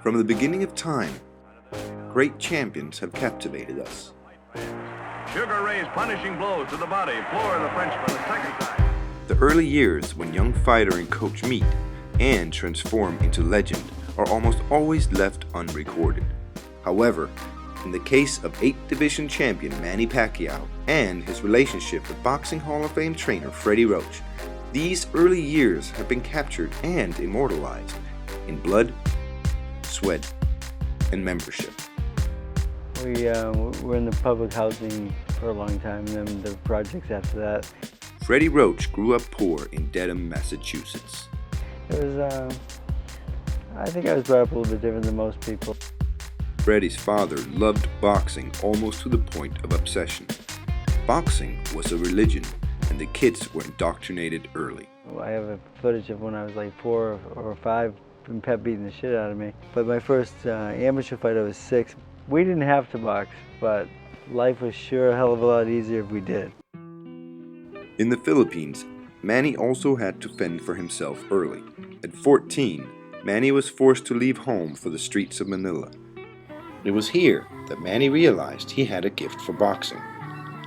From the beginning of time, great champions have captivated us. Sugar Ray's punishing blows to the body floor the Frenchman the second time. The early years when young fighter and coach meet and transform into legend are almost always left unrecorded. However, in the case of 8th Division champion Manny Pacquiao and his relationship with Boxing Hall of Fame trainer Freddie Roach, these early years have been captured and immortalized in blood, sweat, and membership. We were in the public housing for a long time, and then the projects after that. Freddie Roach grew up poor in Dedham, Massachusetts. It was, I think I was brought up a little bit different than most people. Freddie's father loved boxing almost to the point of obsession. Boxing was a religion, and the kids were indoctrinated early. I have a footage of when I was like 4 or 5, and Pep beating the shit out of me. But my first amateur fight, I was 6. We didn't have to box, but life was sure a hell of a lot easier if we did. In the Philippines, Manny also had to fend for himself early. At 14, Manny was forced to leave home for the streets of Manila. It was here that Manny realized he had a gift for boxing.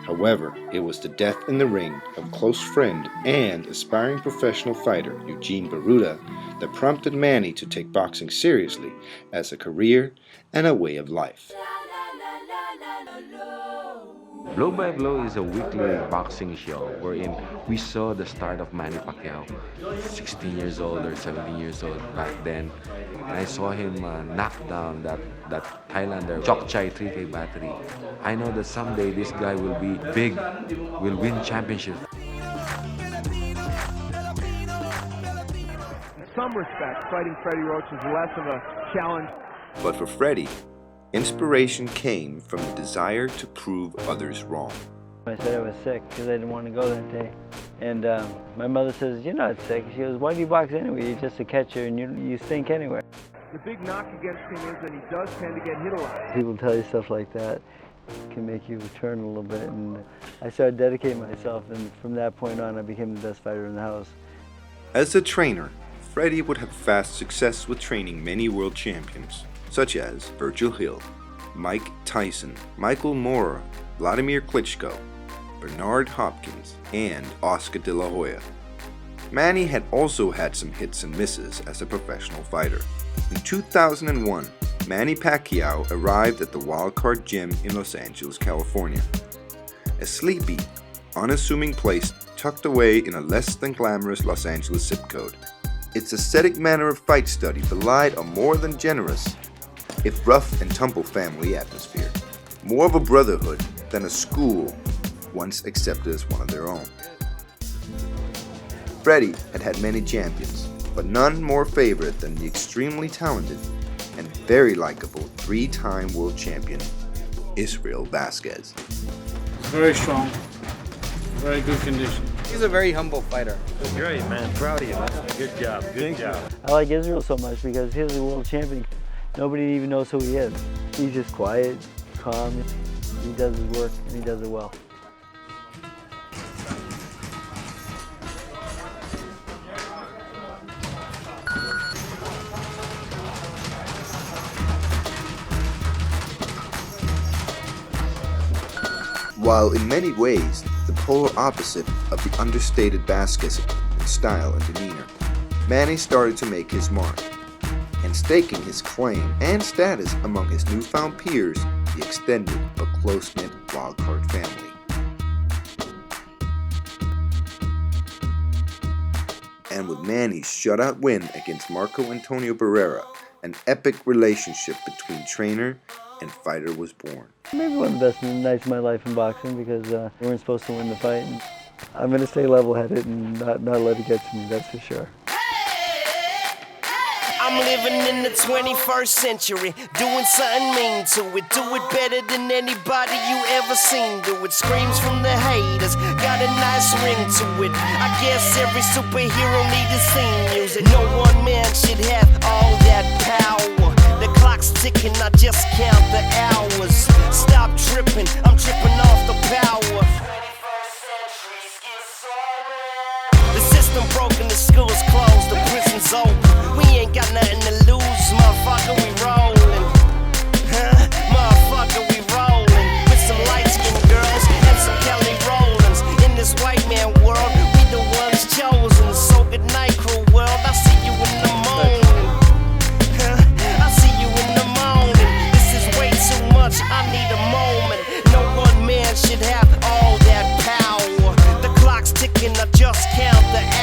However, it was the death in the ring of close friend and aspiring professional fighter Eugene Baruta that prompted Manny to take boxing seriously as a career and a way of life. Blow by Blow is a weekly boxing show wherein we saw the start of Manny Pacquiao, 16 years old or 17 years old back then. And I saw him knock down that Highlander, Chok Chai 3K battery. I know that someday this guy will be big, will win championships. In some respects, fighting Freddie Roach is less of a challenge. But for Freddie, inspiration came from the desire to prove others wrong. I said I was sick because I didn't want to go that day. And my mother says, "You're not sick." She goes, "Why do you box anyway? You're just a catcher and you stink anyway." The big knock against him is that he does tend to get hit a lot. People tell you stuff like that can make you turn a little bit. And I started dedicating myself, and from that point on, I became the best fighter in the house. As a trainer, Freddie would have fast success with training many world champions, such as Virgil Hill, Mike Tyson, Michael Moorer, Vladimir Klitschko, Bernard Hopkins, and Oscar de la Hoya. Manny had also had some hits and misses as a professional fighter. In 2001, Manny Pacquiao arrived at the Wildcard Gym in Los Angeles, California. A sleepy, unassuming place tucked away in a less than glamorous Los Angeles zip code. Its aesthetic manner of fight study belied a more than generous, if rough and tumble family atmosphere. More of a brotherhood than a school once accepted as one of their own. Freddie had had many champions, but none more favorite than the extremely talented and very likable 3-time world champion, Israel Vasquez. Very strong, very good condition. He's a very humble fighter. Great, man. Proud of you, man. Good job. Good job. I like Israel so much because he's a world champion. Nobody even knows who he is. He's just quiet, calm. He does his work and he does it well. While in many ways the polar opposite of the understated Vasquez in style and demeanor, Manny started to make his mark, and staking his claim and status among his newfound peers, the extended but close-knit wildcard family. And with Manny's shutout win against Marco Antonio Barrera, an epic relationship between trainer and fighter was born. Maybe one of the best nights of my life in boxing because we weren't supposed to win the fight. And I'm going to stay level-headed and not let it get to me, that's for sure. I'm living in the 21st century, doing something mean to it. Do it better than anybody you ever seen do it. Screams from the haters, got a nice ring to it. I guess every superhero needs a scene music. No one man should have all that power. The clock's ticking, I just count the hours. Stop tripping, I'm tripping off the power. 21st century schizoid. The system broken, the school's closed, the prison's open. We ain't got nothing lost count. The